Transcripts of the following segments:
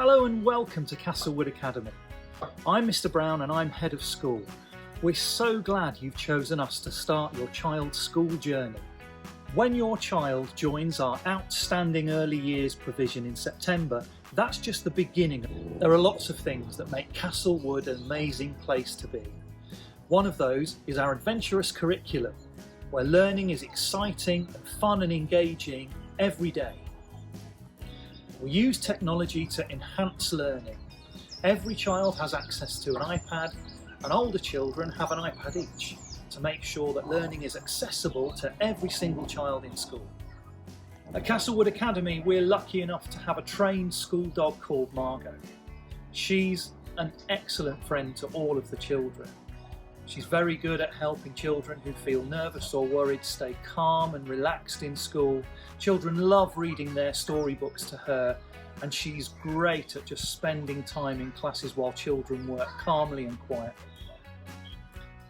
Hello and welcome to Castlewood Academy. I'm Mr. Brown and I'm Head of School. We're so glad you've chosen us to start your child's school journey. When your child joins our outstanding early years provision in September, that's just the beginning. There are lots of things that make Castlewood an amazing place to be. One of those is our Adventurous Curriculum, where learning is exciting and fun and engaging every day. We use technology to enhance learning. Every child has access to an iPad, and older children have an iPad each to make sure that learning is accessible to every single child in school. At Castlewood Academy, we're lucky enough to have a trained school dog called Margot. She's an excellent friend to all of the children. She's very good at helping children who feel nervous or worried stay calm and relaxed in school. Children love reading their storybooks to her, and she's great at just spending time in classes while children work calmly and quietly.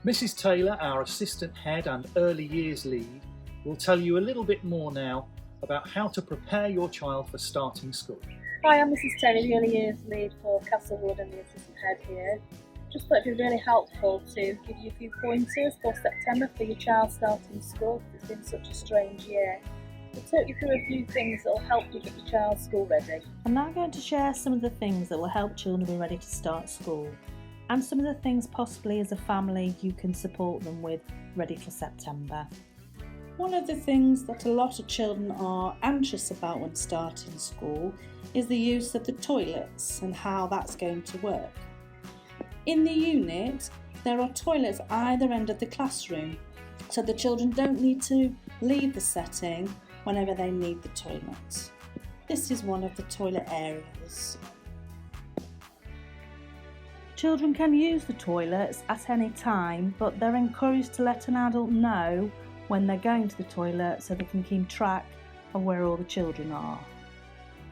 Mrs. Taylor, our assistant head and early years lead, will tell you a little bit more now about how to prepare your child for starting school. Hi, I'm Mrs. Taylor, the early years lead for Castlewood and the assistant head here. Just thought it'd be really helpful to give you a few pointers for September for your child starting school. It's been such a strange year. We'll talk you through a few things that will help you get your child's school ready. I'm now going to share some of the things that will help children be ready to start school, and some of the things possibly as a family you can support them with ready for September. One of the things that a lot of children are anxious about when starting school is the use of the toilets and how that's going to work. In the unit, there are toilets at either end of the classroom, so the children don't need to leave the setting whenever they need the toilet. This is one of the toilet areas. Children can use the toilets at any time, but they're encouraged to let an adult know when they're going to the toilet so they can keep track of where all the children are.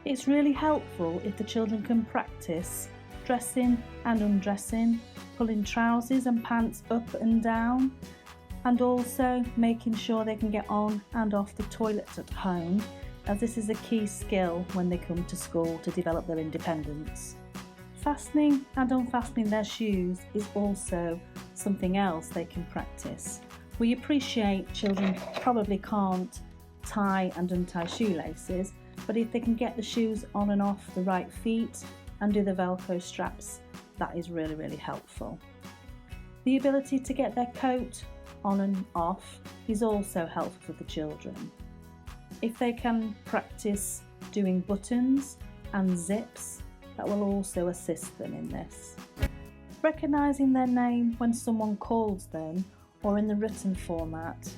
It's really helpful if the children can practice dressing and undressing, pulling trousers and pants up and down, and also making sure they can get on and off the toilets at home, as this is a key skill when they come to school to develop their independence. Fastening and unfastening their shoes is also something else they can practice. We appreciate children probably can't tie and untie shoelaces, but if they can get the shoes on and off the right feet and do the Velcro straps, that is really, really helpful. The ability to get their coat on and off is also helpful for the children. If they can practice doing buttons and zips, that will also assist them in this. Recognising their name when someone calls them or in the written format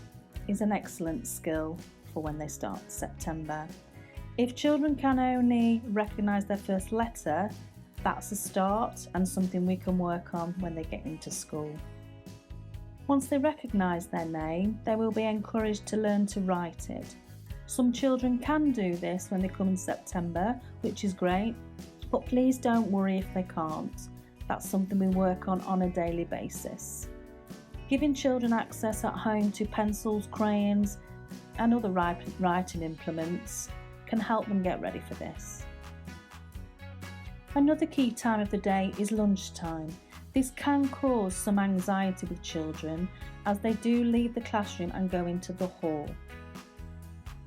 is an excellent skill for when they start September. If children can only recognise their first letter, that's a start and something we can work on when they get into school. Once they recognise their name, they will be encouraged to learn to write it. Some children can do this when they come in September, which is great, but please don't worry if they can't. That's something we work on a daily basis. Giving children access at home to pencils, crayons and other writing implements can help them get ready for this. Another key time of the day is lunchtime. This can cause some anxiety with children as they do leave the classroom and go into the hall.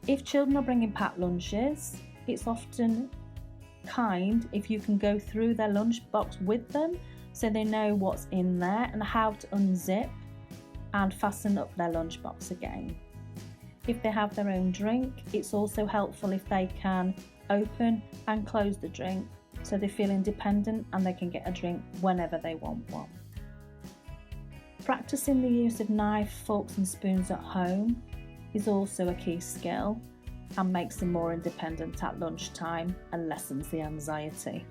If children are bringing packed lunches, it's often kind if you can go through their lunchbox with them so they know what's in there and how to unzip and fasten up their lunchbox again. If they have their own drink, it's also helpful if they can open and close the drink so they feel independent and they can get a drink whenever they want one. Practicing the use of knife, forks and spoons at home is also a key skill and makes them more independent at lunchtime and lessens the anxiety.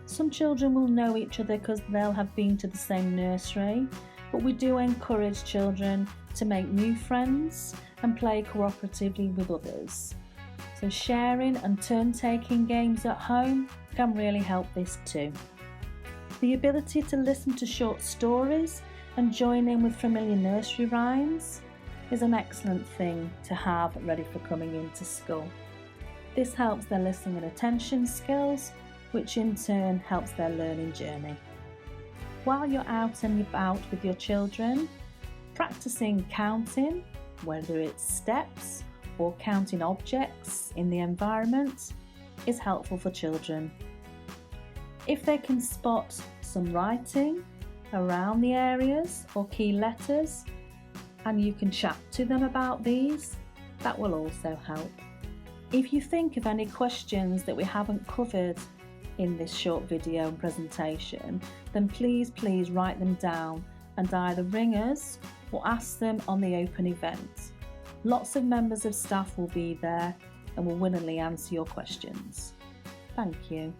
Some children will know each other because they'll have been to the same nursery, but we do encourage children to make new friends and play cooperatively with others. So sharing and turn-taking games at home can really help this too. The ability to listen to short stories and join in with familiar nursery rhymes is an excellent thing to have ready for coming into school. This helps their listening and attention skills, which in turn helps their learning journey. While you're out and about with your children, practicing counting, whether it's steps or counting objects in the environment, is helpful for children. If they can spot some writing around the areas or key letters, and you can chat to them about these, that will also help. If you think of any questions that we haven't covered in this short video and presentation, then please write them down and either ring us or ask them on the open event. Lots of members of staff will be there and will willingly answer your questions. Thank you.